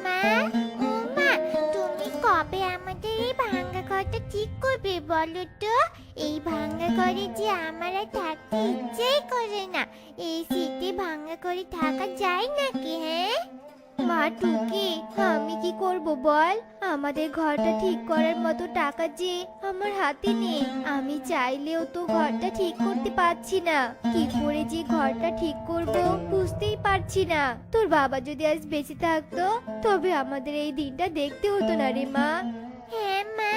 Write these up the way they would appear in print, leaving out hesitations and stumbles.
মা, ও মা, তুমি কবে আমাদের এই ভাঙা ঘরটা ঠিক করবে বলো তো? এই ভাঙা ঘরে যে আমার আর থাকতে ইচ্ছেই করে না। এই শীতে ভাঙা ঘরে থাকা যায় নাকি, হ্যাঁ? মা টুকি, আমি কি করব বল? আমাদের ঘরটা ঠিক করার মতো টাকা যে আমার হাতে নেই। আমি চাইলেও তো ঘরটা ঠিক করতে পারছি না। কি করে যে ঘরটা ঠিক করব বুঝতেই পারছি না। তোর বাবা যদি আজ বেঁচে থাকতো তবে আমাদের এই দিনটা দেখতে হতো না রে মা। হ্যাঁ মা,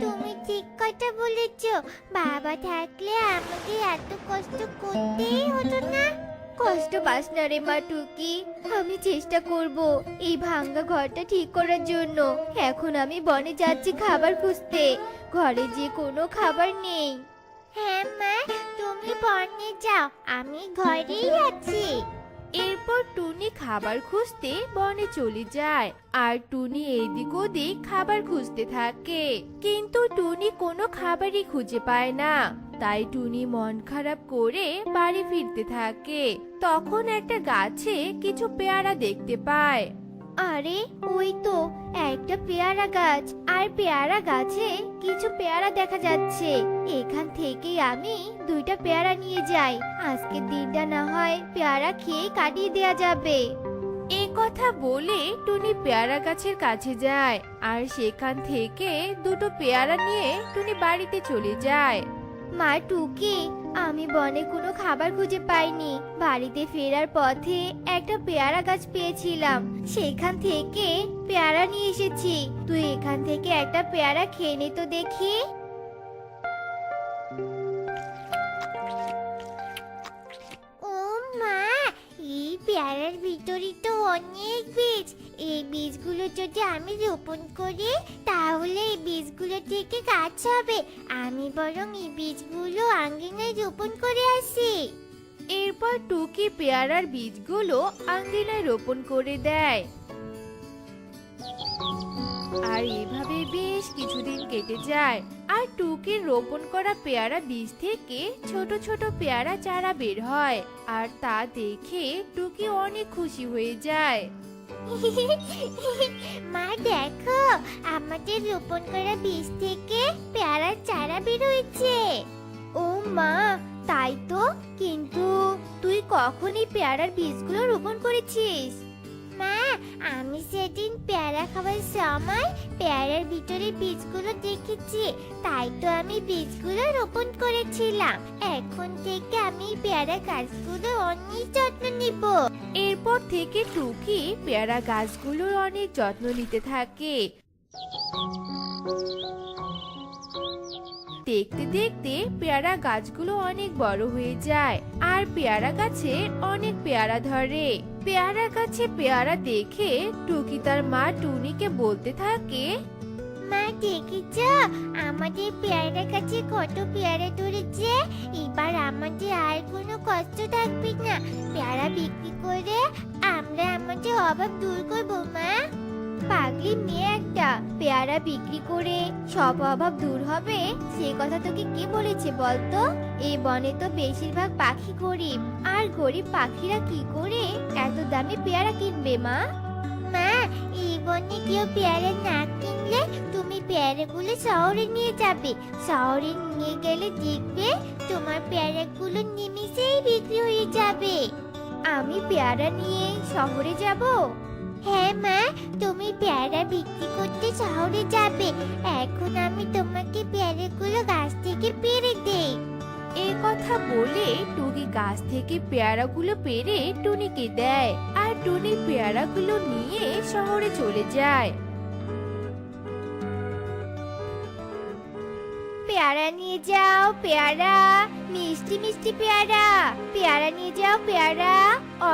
তুমি ঠিক কথা বলেছো। বাবা থাকলে আমাকে এত কষ্ট করতেই হতো না। কষ্ট পাস না রে মা টুকি, আমি চেষ্টা করব এই ভাঙ্গা ঘরটা ঠিক করার জন্য। এখন আমি বনে যাচ্ছি খাবার খুঁজতে। ঘরে যে কোনো খাবার নেই। হ্যাঁ মা, তুমি বনে যাও, আমি ঘরেই আছি। এরপর টুনি খাবার খুঁজতে বনে চলে যায় আর টুনি এদিক ওদিক খাবার খুঁজতে থাকে, কিন্তু টুনি কোনো খাবারই খুঁজে পায় না। তাই টুনি মন খারাপ করে বাড়ি ফিরতে থাকে। তখন একটা গাছে কিছু পেয়ারা দেখতে পায়। আরে ওই তো একটা পেয়ারা গাছ, আর পেয়ারা গাছে কিছু পেয়ারা দেখা যাচ্ছে। এখান থেকে আমি দুইটা পেয়ারা নিয়ে যাই। আজকের দিনটা না হয় পেয়ারা খেয়ে কাটিয়ে দেয়া যাবে। এই কথা বলে টুনি পেয়ারা গাছের কাছে যায় আর সেখান থেকে দুটো পেয়ারা নিয়ে টুনি বাড়িতে চলে যায়। মা টুকি, আমি বনে কোনো খাবার খুঁজে পাইনি। বাড়িতে ফেরার পথে একটা পেয়ারা গাছ পেয়েছিলাম, সেখান থেকে পেয়ারা নিয়ে এসেছি। তুই এখান থেকে একটা পেয়ারা খেয়ে নে তো দেখি। ও মা, এই পেয়ারার ভিতরে তো অনেক বীজ। এই বীজগুলো যদি আমি রোপণ করি তাহলে এই বীজগুলো থেকে গাছ হবে। আমি বরং এই বীজগুলো আঙ্গিনায় রোপণ করে আসি। এরপর টুকি পেয়ারার বীজগুলো আঙ্গিনায় রোপণ করে দেয়। আর এভাবে বেশ কিছুদিন কেটে যায় আর টুকির রোপণ করা পেয়ারা বীজ থেকে ছোট ছোট পেয়ারা চারা বের হয়। আর তা দেখে টুকি অনেক খুশি হয়ে যায়। মা দেখো, আমাদের রোপণ করা বীজ থেকে পেয়ারার চারা বের হয়েছে। ও মা, তাই তো। কিন্তু তুই কখনই পেয়ারার বীজগুলো রোপণ করেছিস? মা, আমি সেদিন পেয়ারা খাওয়ার সময় পেয়ারার ভিতরে বীজগুলো দেখেছি, তাই তো আমি বীজগুলো রোপণ করেছিলাম। এখন থেকে আমি পেয়ারা গাছগুলো অনেক যত্ন নিব। এরপর থেকে টুকি পেয়ারা গাছগুলোর অনেক যত্ন নিতে থাকে। দেখতে দেখতে পেয়ারা গাছগুলো অনেক বড় হয়ে যায় আর পেয়ারা গাছে অনেক পেয়ারা ধরে। পেয়ারা গাছে পেয়ারা দেখে টুকি তার মা টুনিকে বলতে থাকে, মা দেখেছ, আমাদের পেয়ারা গাছে কত পেয়ারা ধরেছে। এবার আমাদের আর কোনো কষ্ট থাকবে না। পেয়ারা বিক্রি করে আমরা আমাদের অভাব দূর করবো মা। পাগলি মেয়ে একটা, পেয়ারা বিক্রি করে সব অভাব দূর হবে সে কথা তোকে কে বলেছে বলতো? এই বনে তো বেশিরভাগ পাখি গরিব, আর গরিব পাখিরা কি করে এত দামি পেয়ারা কিনবে মা? মা, এই বনে কেউ পেয়ারা না কিনলে তুমি পেয়ারাগুলো শহরে নিয়ে যাবে। শহরে নিয়ে গেলে দেখবে তোমার পেয়ারাগুলো নিমিষেই বিক্রি হয়ে যাবে। আমি পেয়ারা নিয়ে শহরে যাব? হ্যাঁ মা, তুমি পেয়ারা বিক্রি করতে শহরে যাবে। এখন আমি তোমাকে পেয়ারাগুলো গাছ থেকে পেড়ে দেই। এই কথা বলে টুকি গাছ থেকে পেয়ারাগুলো পেড়ে টুনিকে দেয় আর টুনি পেয়ারাগুলো নিয়ে শহরে চলে যায়। পেয়ারা নিয়ে যাও পেয়ারা, মিষ্টি মিষ্টি পেয়ারা। পেয়ারা নিয়ে যাও পেয়ারা,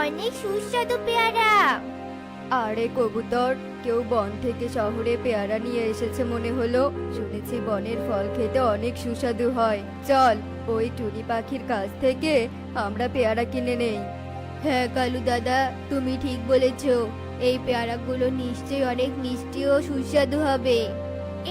অনেক সুস্বাদু পেয়ারা। আরে কবুতর, কেউ বন থেকে শহরে পেয়ারা নিয়ে এসেছে মনে হলো। শুনেছি বনের ফল খেতে অনেক সুস্বাদু হয়। চল ওই টুনি পাখির কাছ থেকে আমরা পেয়ারা কিনে নেই। হ্যাঁ কালু দাদা, তুমি ঠিক বলেছো। এই পেয়ারাগুলো নিশ্চয়ই অনেক মিষ্টি ও সুস্বাদু হবে।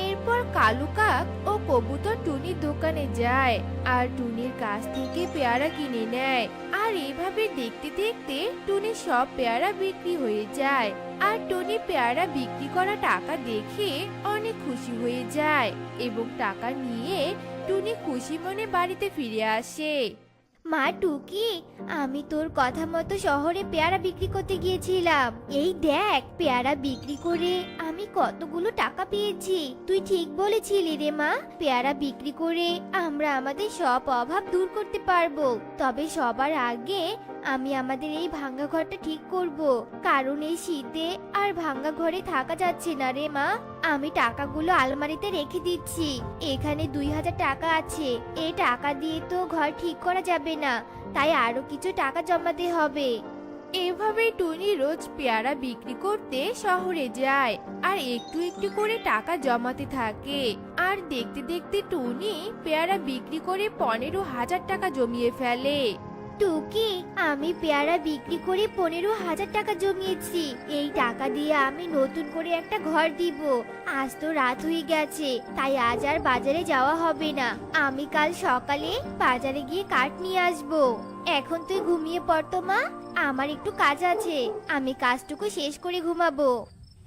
এরপর এরপর কালু কাক ও কবুতর টুনির দোকানে যায় আর টুনির কাছ থেকে পেয়ারা কিনে নেয়। আর এইভাবে দেখতে দেখতে টুনির সব পেয়ারা বিক্রি হয়ে যায়। আর টুনি পেয়ারা বিক্রি করা টাকা দেখে অনেক খুশি হয়ে যায় এবং টাকা নিয়ে টুনি খুশি মনে বাড়িতে ফিরে আসে। মা টুকি, আমি তোর কথা মতো শহরে পেয়ারা বিক্রি করতে গিয়েছিলাম। এই দেখ, পেয়ারা বিক্রি করে আমি কতগুলো টাকা পেয়েছি। তুই ঠিক বলেছিলি রে মা, পেয়ারা বিক্রি করে আমরা আমাদের সব অভাব দূর করতে পারবো। তবে সবার আগে আমি আমাদের এই ভাঙা ঘরটা ঠিক করব, কারণ এই শীতে আর ভাঙা ঘরে থাকা যাচ্ছে না রে মা। আমি টাকাগুলো আলমারিতে রেখে দিচ্ছি। এখানে 2000 টাকা আছে। এই টাকা দিয়ে তো ঘর ঠিক করা যাবে না, তাই আরো কিছু টাকা জমাতে হবে। এভাবেই টুনি রোজ পেয়ারা বিক্রি করতে শহরে যায় আর একটু একটু করে টাকা জমাতে থাকে। আর দেখতে দেখতে টুনি পেয়ারা বিক্রি করে 15,000 টাকা জমিয়ে ফেলে। টুকি, আমি পেয়ারা বিক্রি করে 15,000 টাকা জমিয়েছি। এই টাকা দিয়ে আমি নতুন করে একটা ঘর দিব। আজ তো রাত হয়ে গেছে, তাই আজ আর বাজারে যাওয়া হবে না। আমি কাল সকালে বাজারে গিয়ে কাঠ নিয়ে আসবো। এখন তুই ঘুমিয়ে পড় তো মা, আমার একটু কাজ আছে। আমি কাজটুকু শেষ করে ঘুমাবো।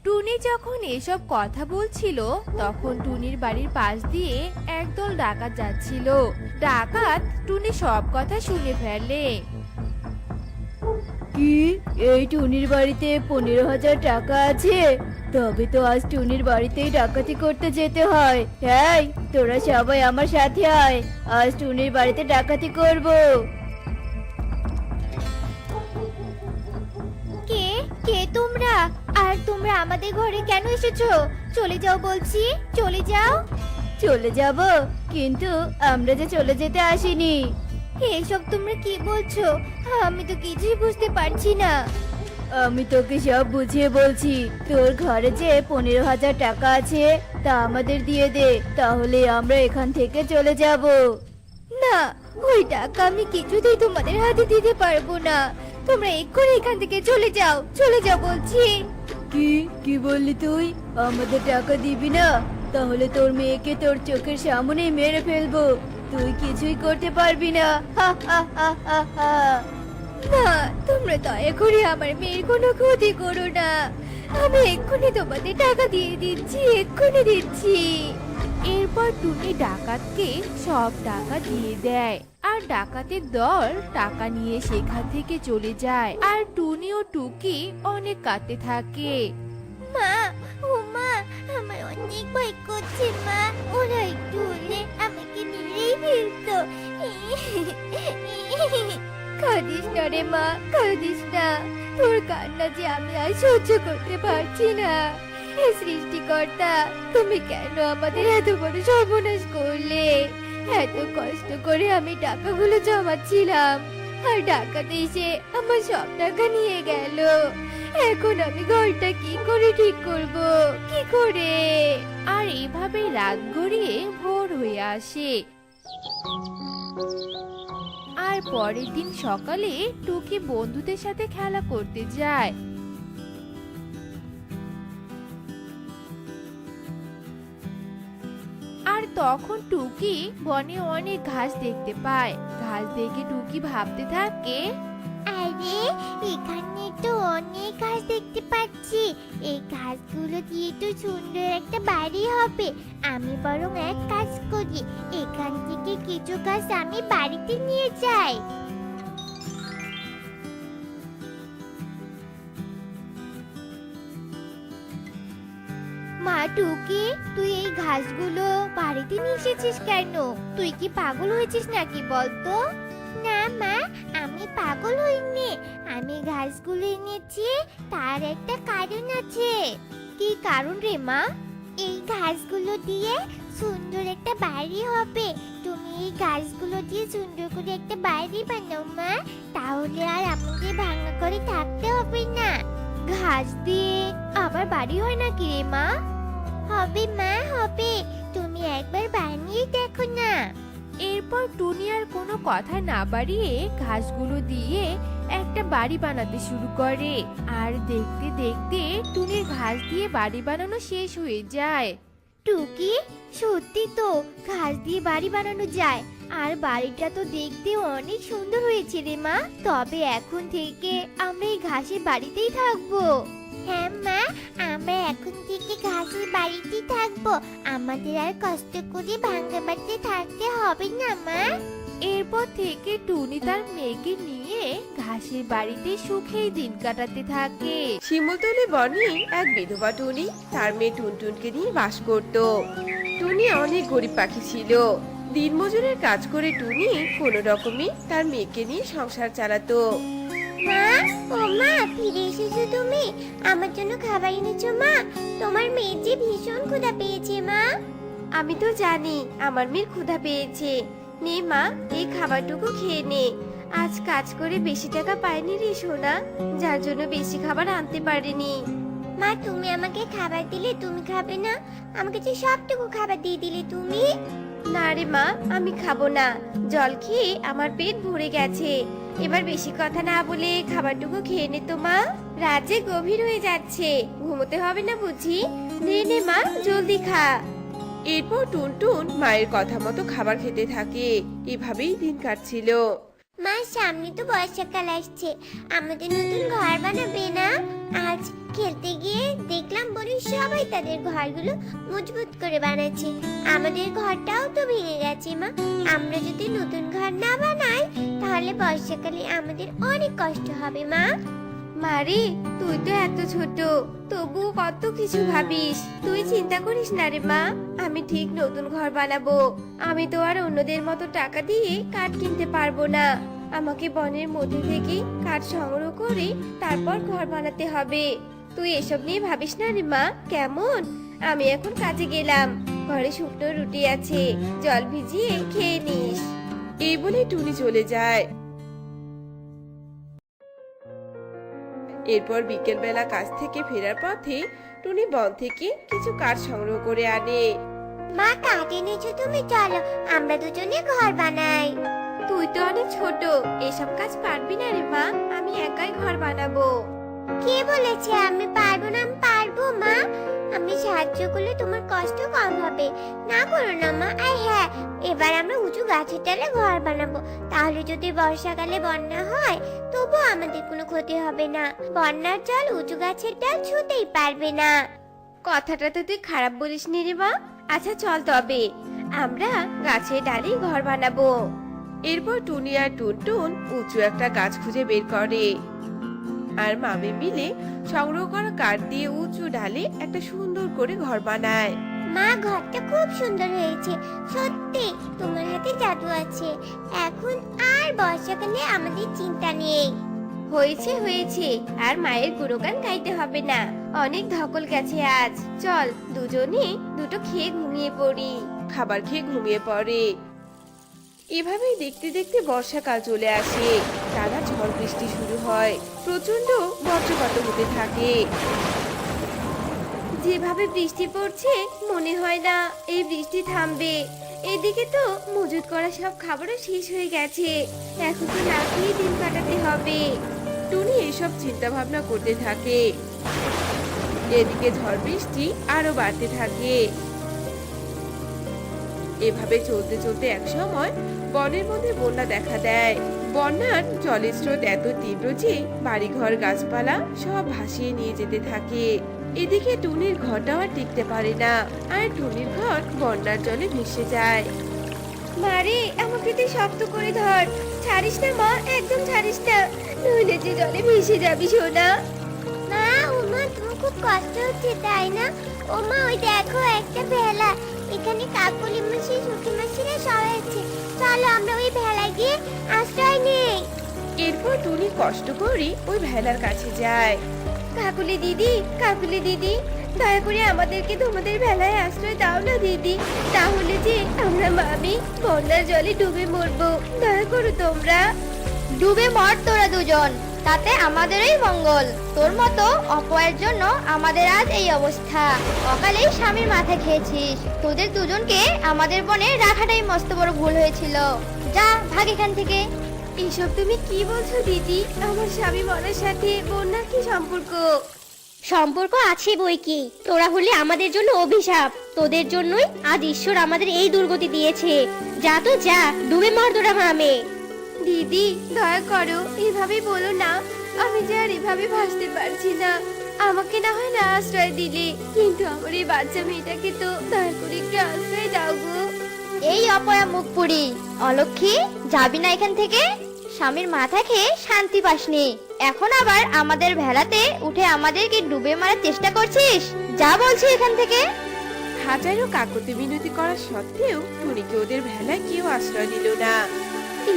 টুনি যখন এসব কথা বলছিল তখন টুনির বাড়ির পাশ দিয়ে একদল ডাকাত যাচ্ছিল। ডাকাত টুনি সব কথা শুনে ফেলে। কি, এই টুনির বাড়িতে 15,000 টাকা আছে? তবে তো আজ টুনির বাড়িতেই ডাকাতি করতে যেতে হয়। এই, তোরা সবাই আমার সাথে আয়, আজ টুনির বাড়িতে ডাকাতি করব। কে কে তোমরা? আর তোমরা আমাদের ঘরে কেন এসেছো? চলে যাও বলছি, চলে যাও। চলে যাব? কিন্তু আমরা যে চলে যেতে আসিনি। এসব তোমরা কি বলছো? আমি তো কিছুই বুঝতে পারছি না। আমি তোকে সব বুঝিয়ে বলছি। তোর ঘরে যে 15,000 টাকা আছে তা আমাদের দিয়ে দে, তাহলে আমরা এখান থেকে চলে যাব। না, ওই টাকা আমি কিছুতেই তোমাদের হাতে দিতে পারবো না। তোমরা এক্ষুনি এখান থেকে চলে যাও, চলে যাও বলছি। কি কি বললি তুই? আমাদের টাকা দিবি না? তাহলে তোর মেয়েকে তোর চোখের সামনেই মেরে ফেলবো। তুই কিছুই করতে পারবি না। হা হা হা হা হা। না, তোমরা দয়া করে আমার মেয়ের কোনো ক্ষতি করো না। আমি এক্ষুনি তোমাদের টাকা দিয়ে দিচ্ছি, এক্ষুনি দিচ্ছি। এরপর টুনি ডাকাতকে সব টাকা দিয়ে দেয় আর ডাকাতের দল টাকা নিয়ে সেখান থেকে চলে যায়। আর টুনি ও টুকি অনেক কাঁদতে থাকে। মা, ও মা, আমার অনেক ভয় করছে মা। ওরা একটু হলে আমাকে মেরেই ফেলতো। কাঁদিস না রে মা, কাঁদিস না। তোর কান্না যে আমি আর সহ্য করতে পারছি না। হে সৃষ্টিকর্তা, তুমি কেন আমাদের এত বড় সর্বনাশ করলে? এত কষ্ট করে আমি টাকাগুলো জমাচ্ছিলাম, আর ডাকাতে এসে আমার সব টাকা নিয়ে গেল। এখন আমি ঘরটা কি করে ঠিক করব, কি করে? আর এভাবে রাত গড়িয়ে ভোর হয়ে আসে। আর পরের দিন সকালে টুকি বন্ধুদের সাথে খেলা করতে যায়। আর তখন টুকি বনে অনেক ঘাস দেখতে পায়। ঘাস দেখে টুকি ভাবতে থাকে, আরে, এখানে তো অনেক ঘাস দেখতে পাচ্ছি। এই ঘাসগুলো দিয়ে তো সুন্দর একটা বাড়ি হবে। আমি বরং এক কাজ করি, এখান থেকে কিছু ঘাস আমি বাড়িতে নিয়ে যাই। মা টুকি, তুই এই ঘাসগুলো বাড়িতে নিয়ে এসেছিস কেন? তুই কি পাগল হয়েছিস নাকি বলতো? না মা, আমি পাগল হইনি। আমি ঘাসগুলো এনেছি, তার একটা কারণ আছে। কি কারণ রে মা? এই ঘাসগুলো দিয়ে সুন্দর একটা বাড়ি হবে। তুমি এই ঘাসগুলো দিয়ে সুন্দর করে একটা বাড়ি বানাও মা, তাহলে আর আমাদের ভাঙা করে থাকতে হবে না। ঘাস দিয়ে আবার বাড়ি হয় নাকি রে মা? হবে মা, হবে। তুমি একবার বানিয়ে দেখো না। এরপর টুনি আর কোনো কথা না বাড়িয়ে ঘাসগুলো দিয়ে একটা বাড়ি বানাতে শুরু করে। আর দেখতে দেখতে টুনির ঘাস দিয়ে বাড়ি বানানো শেষ হয়ে যায়। টুকি, সত্যি তো ঘাস দিয়ে বাড়ি বানানো যায়। আর বাড়িটা তো দেখতে অনেক সুন্দর হয়েছে রে মা। তবে এখন থেকে আমরা এই ঘাসের বাড়িতেই থাকবো। হ্যাঁ মা, আমরা এখন থেকে ঘাসের বাড়িতেই থাকবো। আমাদের আর কষ্ট করে ভাঙা বাড়িতে থাকতে হবে না মা। এরপর থেকে টুনি তার মেয়েকে নিয়ে ঘাসের বাড়িতে সুখেই দিন কাটাতে থাকে। শিমুলতলি বনে এক বিধবা টুনি তার মেয়ে টুনটুনকে নিয়ে বাস করত। টুনি অনেক গরিব পাখি ছিল। দিনমজুরের কাজ করে টুনি কোনো রকমে তার মেয়েকে নিয়ে সংসার চালাতো। মা, ও মা, ফিরে এসেছো তুমি? আমার জন্য খাবার এনেছো মা? তোমার মেয়ে যে ভীষণ ক্ষুধা পেয়েছে মা। আমি তো জানি আমার মেয়ের ক্ষুধা পেয়েছে। নে মা, এই খাবারটুকু খেয়ে নে। আজ কাজ করে বেশি টাকা পাইনি রে সোনা, যার জন্য বেশি খাবার আনতে পারিনি। মা, তুমি আমাকে খাবার দিলে, তুমি খাবে না? আমাকে যে সবটুকু খাবার দিয়ে দিলে তুমি। না রে মা, আমি খাবো না। জল খেয়ে আমার পেট ভরে গেছে। এবার বেশি কথা না বলে খাবারটুকু খেয়ে নে তো মা। রাত যে গভীর হয়ে যাচ্ছে, ঘুমোতে হবে না বুঝি? নে নে মা, জলদি খা। এরপর টুনটুন মায়ের কথা মতো খাবার খেতে থাকে। এভাবেই দিন কাটছিল। মা, সামনে তো বর্ষাকাল আসছে, আমাদের নতুন ঘর বানাবে না? আজ খেলতে গিয়ে দেখলাম বলি সবাই তাদের ঘরগুলো মজবুত করে বানাচ্ছে। আমাদের ঘরটাও তো ভেঙে গেছে মা। আমরা যদি নতুন ঘর না বানাই তাহলে বর্ষাকালে আমাদের অনেক কষ্ট হবে মা। মারে, তুই তো এত ছোট, তবু কত কিছু ভাবিস। তুই চিন্তা করিস না রে মা, আমি ঠিক নতুন ঘর বানাবো। আমি তো আর অন্যদের মতো টাকা দিয়ে কাঠ কিনতে পারবো না। আমাকে বনের মধ্যে থেকে কাঠ সংগ্রহ করে তারপর ঘর বানাতে হবে। তুই এসব নিয়ে ভাবিস না রে মা, কেমন? আমি এখন কাজে গেলাম। ঘরে শুকনো রুটি আছে, জল ভিজিয়ে খেয়ে নিস। এই বলে টুনি চলে যায়। এরপর বিকেল বেলা কাজ থেকে ফেরার পথে টুনি বন থেকে কিছু কাঠ সংগ্রহ করে আনে। মা, কাঠ এনেছো তুমি? চলো আমরা দুজনে ঘর বানাই। তুই তো অনেক ছোট, এসব কাজ পারবি না রে মা। আমি একাই ঘর বানাবো। কে বলেছে আমি পারবো না? আমি পারবো মা। আমি সাহায্য করলে তোমার কষ্ট কম হবে। না করো না মা। আর হ্যাঁ, এবার আমরা উঁচু গাছের ডালে ঘর বানাবো। তাহলে যদি বর্ষাকালে বন্যা হয় তবুও আমাদের কোনো ক্ষতি হবে না। বন্যার জল উঁচু গাছের ডাল ছুঁতেই পারবে না। কথাটা তো তুই খারাপ বলিস নি রে মা। আচ্ছা চল তবে আমরা গাছের ডালে ঘর বানাবো। এরপর টুনি আর টুনটুন উঁচু একটা গাছ খুঁজে বের করে আর মামে মিলে সংগ্রহ করা কাঠ দিয়ে উঁচু ডালে একটা সুন্দর করে ঘর বানায়। মা, ঘরটা খুব সুন্দর হয়েছে। সত্যি তোমার হাতে জাদু আছে। এখন আর বর্ষাকালে আমাদের চিন্তা নেই। হয়েছে হয়েছে, আর মায়ের গুণগান গাইতে হবে না। অনেক ধকল গেছে আজ। চল দুজনে দুটো খেয়ে ঘুমিয়ে পড়ি। খাবার খেয়ে ঘুমিয়ে পড়ে। এভাবেই দেখতে দেখতে বর্ষাকাল চলে আসে। টানা ঝড় বৃষ্টি শুরু হয়। প্রচন্ড বজ্রপাত হতে থাকে। যেভাবে বৃষ্টি পড়ছে মনে হয় না এই বৃষ্টি থামবে। এদিকে তো মজুত করা সব খাবারও শেষ হয়ে গেছে। এখন তো না খেয়ে দিন কাটাতে হবে। টুনি এসব চিন্তা ভাবনা করতে থাকে। এদিকে ঝড় বৃষ্টি আরো বাড়তে থাকে। এভাবে চলতে চলতে এক সময় বনের মধ্যে বন্যা দেখা দেয়। বন্যার জলের স্রোত এত তীব্র যে বাড়িঘর গাছপালা সব ভাসিয়ে নিয়ে যেতে থাকে। এদিকে টুনির ঘরটাও আর টিকতে পারে না, আর টুনির ঘর বন্যার জলে ভেসে যায়। মারে, আমাকে তুই শক্ত করে ধর। ছাড়িস না মা, একদম ছাড়িস না, নইলে যে জলে ভেসে যাবি সোনা। মা, ও মা, তোমার খুব কষ্ট হচ্ছে তাই না? ও মা, ওই দেখো একটা ভেলা। এখানে কাকলি মাসি, সুখী মাসিরা সবাই আছে। চলো আমরা ওই ভেলায় গিয়ে আশ্রয় নেই। এরপর টুনি কষ্ট করে ওই ভেলার কাছে যায়। কাকুলি দিদি, কাকুলি দিদি, দয়া করে আমাদেরকে তোমাদের ভেলায় আশ্রয় দাও না দিদি। তাহলে যে আমরা মামি বন্যার জলে ডুবে মরবো। দয়া করো তোমরা। ডুবে মর তোরা দুজন, তাতে আমাদেরই মঙ্গল। তোর মতো অপয়ের জন্য আমাদের আজ এই অবস্থা। অকালেই স্বামীর মাথা খেয়েছিস। তোদের দুজনকে আমাদের বনে রাখাটাই মস্ত বড় ভুল হয়েছিল। যা ভাগ এখান থেকে। এসব তুমি কি বলছো দিদি? আমার স্বামী মরার সাথে বন্যার কি সম্পর্ক? সম্পর্ক আছে বই কি, তোরা হলে আমাদের জন্য অভিশাপ। তোদের জন্যই আজ ঈশ্বর আমাদের এই দুর্গতি দিয়েছে। যা তো যা, ডুবে মর তোরা গ্রামে। দিদি দয়া করো, এভাবে বলো না। আমি যে আর এভাবে ভাসতে পারছি না। আমাকে না হয় না আশ্রয় দিলে, কিন্তু আমার এই বাচ্চা মেয়েটাকে তো দয়া করে একটু আশ্রয় দাও গো। এই অপয়া মুখ পুরি, অলক্ষী, যাবি না এখান থেকে? স্বামীর মাথা খেয়ে শান্তি পাসনি, এখন আবার আমাদের ভেলাতে উঠে আমাদেরকে ডুবে মারার চেষ্টা করছিস? যা বলছি এখান থেকে। হাজারো কাকুতি মিনতি করা সত্ত্বেও টুনিকে ওদের ভেলায় কেউ আশ্রয় দিল না।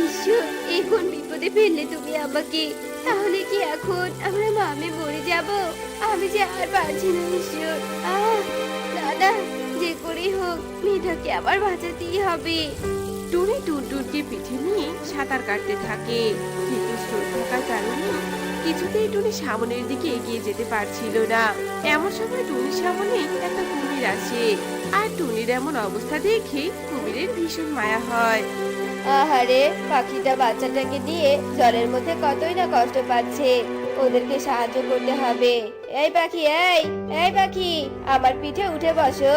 ঈশ্বর, এখন বিপদে ফেললে তুমি আমাকে, তাহলে কি এখন আমরা মামে মরে যাব? আমি যে আর পারছি না ঈশ্বর। দাদা, যে করেই হোক মেয়েটাকে আবার বাঁচাতেই হবে। টুনি টুনটুনকে পিঠে নিয়ে সাঁতার কাটতে থাকে, কিন্তু স্রোত থাকার কারণে কিছুতেই টুনি সামনের দিকে এগিয়ে যেতে পারছিল না। এমন সময় টুনির সামনে একটা কুমির আসে, আর টুনির এমন অবস্থা দেখে কুমিরের ভীষণ মায়া হয়। আহারে, পাখিটা বাচ্চাটাকে নিয়ে জলের মধ্যে কতই না কষ্ট পাচ্ছে। ওদেরকে সাহায্য করতে হবে। এই পাখি, এই পাখি, আমার পিঠে উঠে বসো।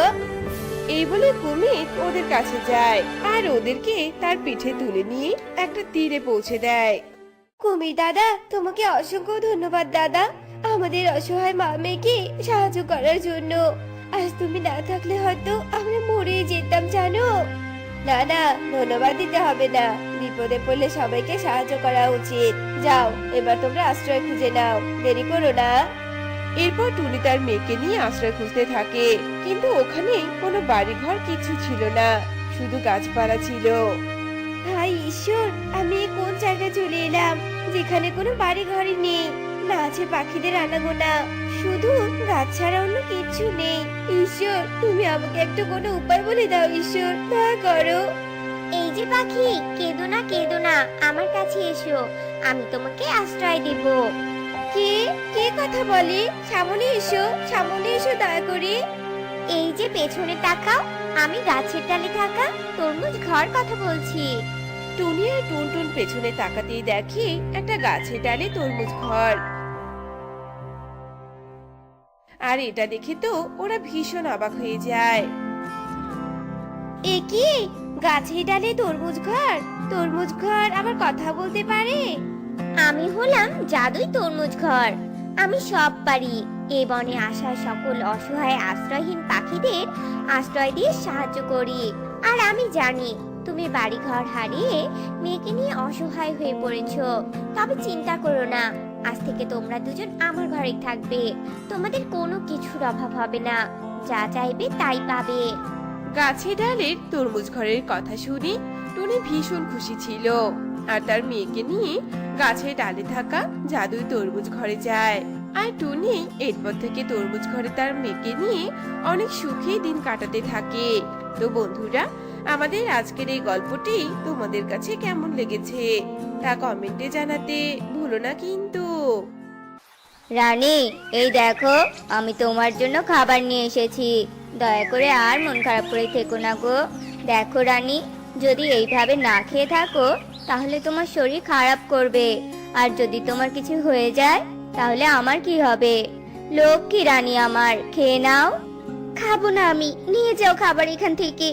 এই বলে কুমির ওদের কাছে যায় আর ওদেরকে তার পিঠে তুলে নিয়ে একটা তীরে পৌঁছে দেয়। কুমির দাদা, তোমাকে অসংখ্য ধন্যবাদ দাদা, আমাদের অসহায় মা মেয়েকে সাহায্য করার জন্য। আজ তুমি না থাকলে হয়তো আমরা মরে যেতাম জানো। না না, ধন্যবাদ দিতে হবে না, বিপদে পড়লে সবাইকে সাহায্য করা উচিত। যাও, এবার তোমরা আশ্রয় খুঁজে নাও, দেরি করো না। এরপর টুনি তার মেয়েকে নিয়ে আশ্রয় খুঁজতে থাকে, কিন্তু ওখানে কোনো বাড়িঘর কিছু ছিল না, শুধু গাছপালা ছিল। হাই ঈশ্বর, আমি এ কোন জায়গায় চলে এলাম যেখানে কোনো বাড়ি ঘরই নেই, না আছে পাখিদের আনাগোনা, শুধু গাছ ছাড়া অন্য কিচ্ছু নেই। ঈশ্বর, তুমি আমাকে একটা কোনো উপায় বলে দাও ঈশ্বর, দয়া করো। এই যে পাখি, কেঁদো না কেঁদো না, আমার কাছে এসো, আমি তোমাকে আশ্রয় দেব। কে কে কথা বলে? সামনে এসো, সামনে এসো দয়া করে। এই যে পেছনে তাকাও, আমি গাছের ডালে থাকা তরমুজ ঘর কথা বলছি। টুনি আর টুনটুন পেছনে তাকাতেই দেখে একটা গাছের ডালে তরমুজ ঘর। আর এটা দেখে তো ওরা ভীষণ অবাক হয়ে যায়। এ কি, গাছের ডালে তরমুজ ঘর? তরমুজ ঘর আবার কথা বলতে পারে? আমি হলাম জাদুই তরমুজ ঘর, আমি সব পারি। এ বনে আসা সকল অসহায় আশ্রয়হীন পাখিদের আশ্রয় দিয়ে সাহায্য করি। আর আমি জানি তুমি বাড়িঘর হারিয়ে মেয়েকে নিয়ে অসহায় হয়ে পড়েছো, তবে চিন্তা করো না, আজ থেকে তোমরা দুজন আমার ঘরেই থাকবে, তোমাদের কোনো কিছুর অভাব হবে না, যা চাইবে তাই পাবে। গাছের ডালের তরমুজ ঘরের কথা শুনে টুনি ভীষণ খুশি ছিল, আর তার মেয়েকে নিয়ে গাছের ডালে থাকা জাদুই তরমুজ ঘরে যায়। আর টুনি এরপর থেকে তরমুজ ঘরে তার মেয়েকে নিয়ে অনেক সুখী দিন কাটাতে থাকে। তো বন্ধুরা, আমাদের আজকের এই গল্পটি তোমাদের কাছে কেমন লেগেছে তা কমেন্টে জানাতে ভুলো না কিন্তু। রানী, এই দেখো, আমি তোমার জন্য খাবার নিয়ে এসেছি, দয়া করে আর মন খারাপ করে থেকো না গো। দেখো রানী, যদি এইভাবে না খেয়ে থাকো তাহলে তোমার শরীর খারাপ করবে, আর যদি তোমার কিছু হয়ে যায় তাহলে আমার কি হবে? লক্ষ্মী রানী আমার, খেয়ে নাও। খাবো না আমি, নিয়ে যাও খাবার এখান থেকে।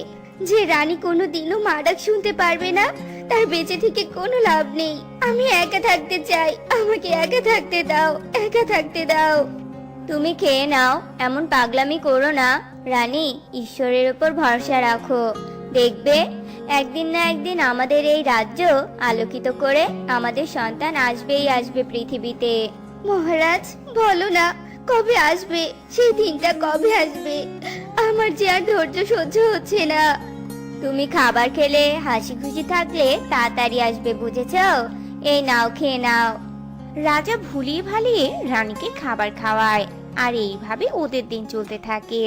যে রানী কোনোদিনও মা ডাক শুনতে পারবে না, তার বেঁচে থেকে কোনো লাভ নেই। আমি একা থাকতে চাই, আমাকে একা থাকতে দাও, একা থাকতে দাও। তুমি খেয়ে নাও, এমন পাগলামি করো না রানী, ঈশ্বরের উপর ভরসা রাখো, দেখবে একদিন না একদিন আমাদের এই রাজ্য আলোকিত করে আমাদের সন্তান আসবেই আসবে পৃথিবীতে। মহারাজ, বলো না কবে আসবে, সেই দিনটা কবে আসবে? আমার যে আর ধৈর্য সহ্য হচ্ছে না। তুমি খাবার খেলে হাসি খুশি থাকলে তাড়াতাড়ি আসবে, বুঝেছো? এই নাও, খেয়ে নাও। রাজা ভুলিয়ে ভালিয়ে রানীকে খাবার খাওয়ায়, আর এইভাবে ওদের দিন চলতে থাকে।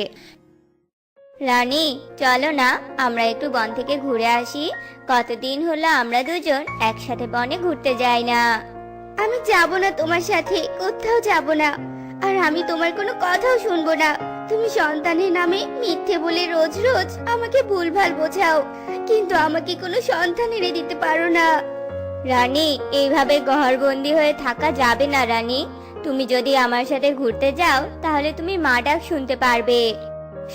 রানী, চলো না আমরা একটু বন থেকে ঘুরে আসি, কতদিন হলো আমরা দুজন একসাথে বনে ঘুরতে যাই না। আমি যাব না তোমার সাথে, কোথাও যাব না, আর আমি তোমার কোনো কথাও শুনবো না। তুমি সন্তানের নামে মিথ্যে বলে রোজ রোজ আমাকে ভুলভাল বোঝাও, কিন্তু আমাকে কোনো সন্তান এনে দিতে পারো না। রানী, এইভাবে ঘরবন্দি হয়ে থাকা যাবে না রানী, তুমি যদি আমার সাথে ঘুরতে যাও তাহলে তুমি মা ডাক শুনতে পারবে।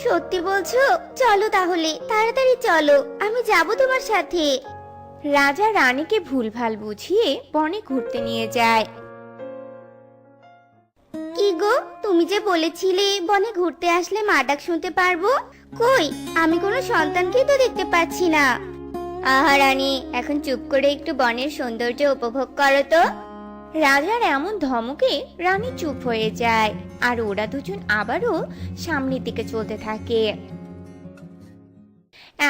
সত্যি বলছো? চলো তাহলে, তাড়াতাড়ি চলো, আমি যাব তোমার সাথে। রাজা রানীকে ভুলভাল বুঝিয়ে বনে ঘুরতে নিয়ে যায়। কি গো, তুমি যে বলেছিলে বনে ঘুরতে আসলে মা ডাক শুনতে পারবো, কই আমি কোনো সন্তানকেই তো দেখতে পাচ্ছি না। আহা রানী, এখন চুপ করে একটু বনের সৌন্দর্য উপভোগ করো তো। রাজার এমন ধমকে রানী চুপ হয়ে যায়, আর ওরা দুজন আবারও সামনের দিকে চলতে থাকে।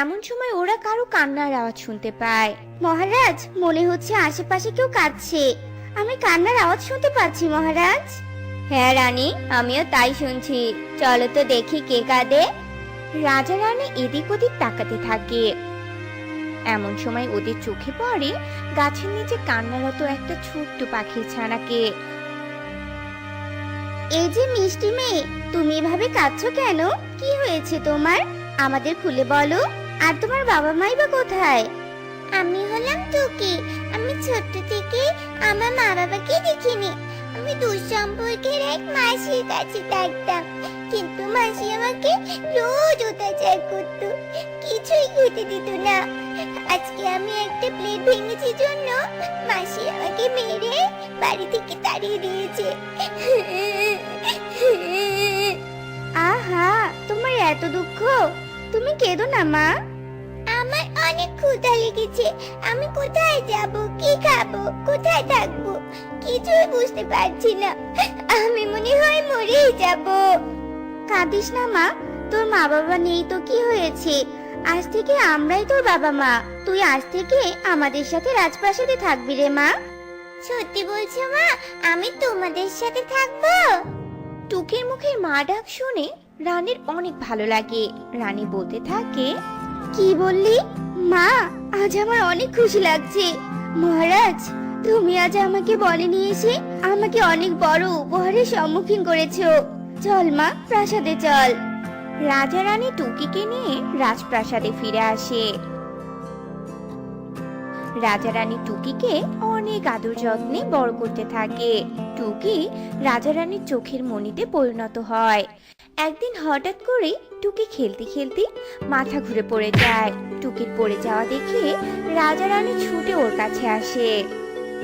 এমন সময় ওরা কারো কান্নার আওয়াজ শুনতে পায়। মহারাজ, মনে হচ্ছে আশেপাশে কেউ কাঁদছে। আমি কান্নার আওয়াজ শুনতে পাচ্ছি মহারাজ। হ্যাঁ রানী, আমিও তাই শুনছি। চলো তো দেখি কে কাঁদে। রাজা রানী এদিক ওদিক তাকাতে থাকে। এমন সময় ওদের চোখে পড়ে গাছের নিচে কান্নারত একটা ছোট্ট পাখির ছানাকে। এই যে মিষ্টি মেয়ে, তুমি এভাবে কাঁদছো কেন? কি হয়েছে তোমার? আমাদের খুলে বলো। আর তোমার বাবা মাই বা কোথায়? আমি হলাম টুকি। আমি ছোট্ট থেকে আমার মা বাবাকে দেখিনি। আমি দুঃসম্পর্কের এক মাসির কাছে থাকতাম, কিন্তু মাসি আমাকে রোজ অত্যাচার করত, কিছুই খেতে দিত না। আজকে আমি একটা প্লেট ভেঙেছি জন্য মাসি আমাকে মেরে বাড়ি থেকে তাড়িয়ে দিয়েছে। আহা, তোমার এত দুঃখ, তুমি কেঁদো না মা। আমার অনেক ক্ষুধা লেগেছে। আমি কোথায় যাব, কি খাবো, কোথায় থাকবো, কিছুই বুঝতে পারছি না। আমি মনে হয় মরেই যাব। কাঁদিস না মা, তোর মা বাবা নেই তো কি হয়েছে? আজ থেকে আমরাই তোর বাবা মা। তুই আজ থেকে আমাদের সাথে রাজপ্রাসাদে থাকবি রে মা। সত্যি বলছো মা? আমি তোমাদের সাথে থাকবো? টুকির মুখের মা ডাক শুনে রানীর অনেক ভালো লাগে। রানী বলতে থাকে, কি বললি মা? আজ আমার অনেক খুশি লাগছে। মহারাজ, তুমি আজ আমাকে বনে নিয়ে এসে আমাকে অনেক বড় উপহারের সম্মুখীন করেছো। চল মা, প্রাসাদে চল। রাজা রানী টুকিকে নিয়ে রাজপ্রাসাদে ফিরে আসে। রাজা রানী টুকিকে অনেক আদর যত্নে বড় করতে থাকে। টুকি রাজা রানীর চোখের মণিতে পরিণত হয়। একদিন হঠাৎ করে টুকি খেলতে খেলতে মাথা ঘুরে পড়ে যায়। টুকির পড়ে যাওয়া দেখে রাজা রানী ছুটে ওর কাছে আসে।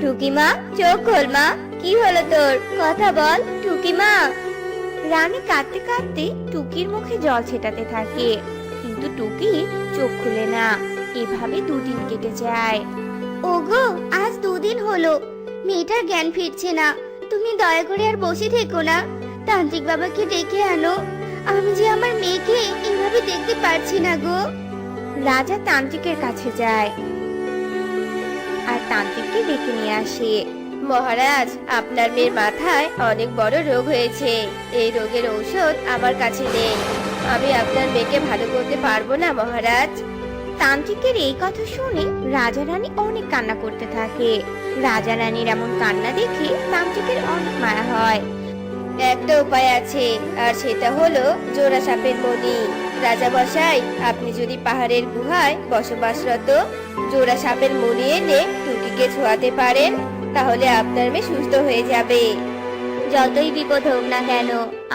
টুকি মা, চোখ খোল মা। কি হলো তোর? কথা বল টুকি মা। রানী কাঁদতে কাঁদতে টুকির মুখে জল ছেটাতে থাকে, কিন্তু টুকি চোখ খুলে না। এভাবে 2 দিন কেটে যায়। ওগো, আজ 2 দিন হলো মেয়েটার জ্ঞান ফিরছে না। তুমি দয়া করে আর বসে থেকো না, তান্ত্রিক বাবাকে ডেকে আনো। আমি যে আমার মেয়েকে এভাবে দেখতে পারছি না গো। রাজা তান্ত্রিকের কাছে যায় আর তান্ত্রিককে ডেকে নিয়ে আসে। মহারাজ, আপনার মেয়ের মাথায় অনেক বড় রোগ হয়েছে। এই রোগের ঔষধ আমার কাছে নেই। আমি আপনার মেয়েকে ভালো করতে পারবো না মহারাজ। তান্ত্রিকের এই কথা শুনে রাজা রানী অনেক কান্না করতে থাকে। রাজা রানীর এমন কান্না দেখে তান্ত্রিকের অনেক মায়া হয়। একটা উপায় আছে, আর সেটা হলো জোড়া সাপের মণি। রাজা মশাই, আপনি যদি পাহাড়ের গুহায় বসবাসরত জোড়া সাপের মণি এনে টুকিকে ছোঁয়াতে পারেন, তাহলে আপনার মেয়ে সুস্থ হয়ে যাবে। যতই বিপদ হোক না কেন,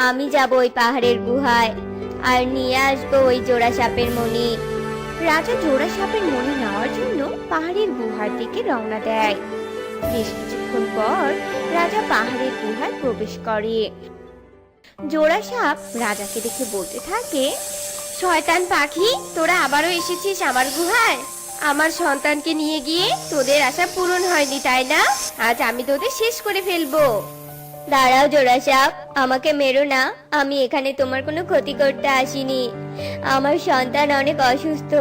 আমি যাব ওই পাহাড়ের গুহায় আর নিয়ে আসবো ওই জোড়া সাপের মণি। রাজা জোড়া সাপের মণি নেওয়ার জন্য পাহাড়ের গুহার দিকে রওনা দেয়। বেশ কিছুক্ষণ পর রাজা পাহাড়ের গুহায় প্রবেশ করে। জোড়া সাপ রাজাকে দেখে বলতে থাকে, শয়তান পাখি, তোরা আবারও এসেছিস আমার গুহায়। আমার সন্তানকে নিয়ে গিয়ে তোদের আশা পূরণ হয়নি, তাই না? আজ আমি তোদের শেষ করে ফেলবো। দাঁড়াও জোড়া সাপ, আমাকে মেরো না। আমি এখানে তোমার কোনো ক্ষতি করতে আসিনি। আমার সন্তান অনেক অসুস্থ,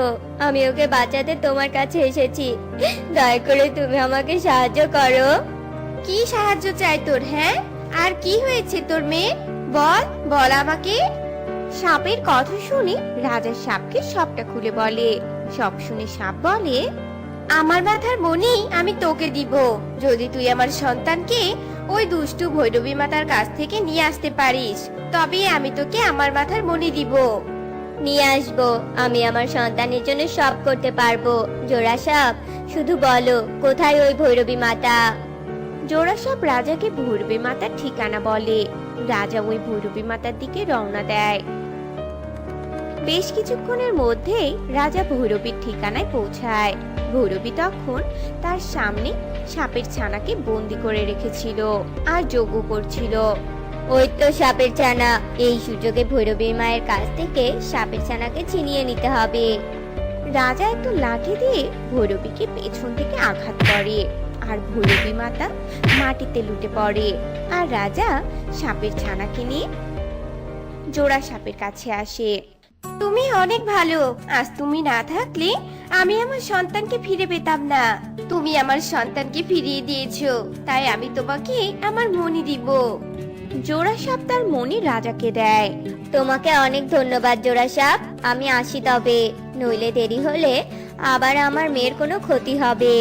আমি ওকে বাঁচাতে তোমার কাছে এসেছি। দয়া করে তুমি আমাকে সাহায্য করো। কি সাহায্য চাই তোর? হ্যাঁ, আর কি হয়েছে তোর মেয়ে? বল বল আমাকে। সাপের কথা শুনে রাজা সাপকে সবটা খুলে বলে। সব শুনে সাপ বলে, আমার মাথার মণি আমি তোকে দিব, যদি তুই আমার সন্তানকে ওই দুষ্টু ভৈরবী মাতার কাছ থেকে নিয়ে আসতে পারিস, তবে আমি তোকে আমার মাথার মণি দিব। নিয়ে আসবো, আমি আমার সন্তানের জন্য সব করতে পারবো। জোড়া সাপ, শুধু বলো কোথায় ওই ভৈরবী মাতা। জোড়া সাপ রাজাকে ভৈরবী মাতার ঠিকানা বলে। রাজা ওই ভৈরবী মাতার দিকে রওনা দেয়। বেশ কিছুক্ষণের মধ্যেই রাজা ভৈরবীর ঠিকানায় পৌঁছায়। ভৈরবী তখন তার সামনে সাপের ছানাকে বন্দি করে রেখেছিল আর যজ্ঞ করছিল। ওই তো সাপের ছানা, এই সুযোগে ভৈরবীর মায়ের কাছ থেকে সাপের ছানাকে ছিনিয়ে নিতে হবে। রাজা একটু লাঠি দিয়ে ভৈরবীকে পেছন থেকে আঘাত করে আর ভৈরবী মাতা মাটিতে লুটে পড়ে। আর রাজা সাপের ছানাকে নিয়ে জোড়া সাপের কাছে আসে। তুমি অনেক ভালো, আজ তুমি না থাকলে আমি আমার সন্তানকে ফিরে পেতাম না। তুমি আমার সন্তানকে ফিরিয়ে দিয়েছো, তাই আমি তোমাকে আমার মণি দিব। জোড়া সাপ তার মণি রাজাকে দেয়। তোমাকে অনেক ধন্যবাদ জোড়া সাপ, আমি আসি তবে, নইলে দেরি হলে আবার আমার মেয়ের কোনো ক্ষতি হবে।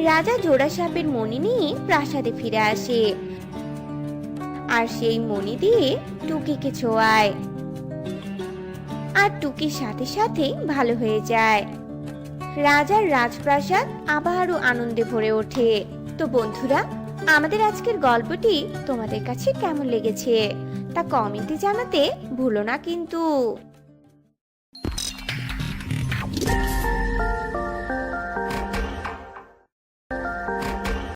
রাজা জোড়া সাপের মণি নিয়ে প্রাসাদে ফিরে আসে আর সেই মণি দিয়ে টুকিকে ছোঁয়ায় আর টুকির সাথে সাথে ভালো হয়ে যায়। রাজার রাজপ্রাসাদ আবারও আনন্দে ভরে ওঠে। তো বন্ধুরা, আমাদের আজকের গল্পটি তোমাদের কাছে কেমন লেগেছে তা কমেন্টে জানাতে ভুলো না কিন্তু।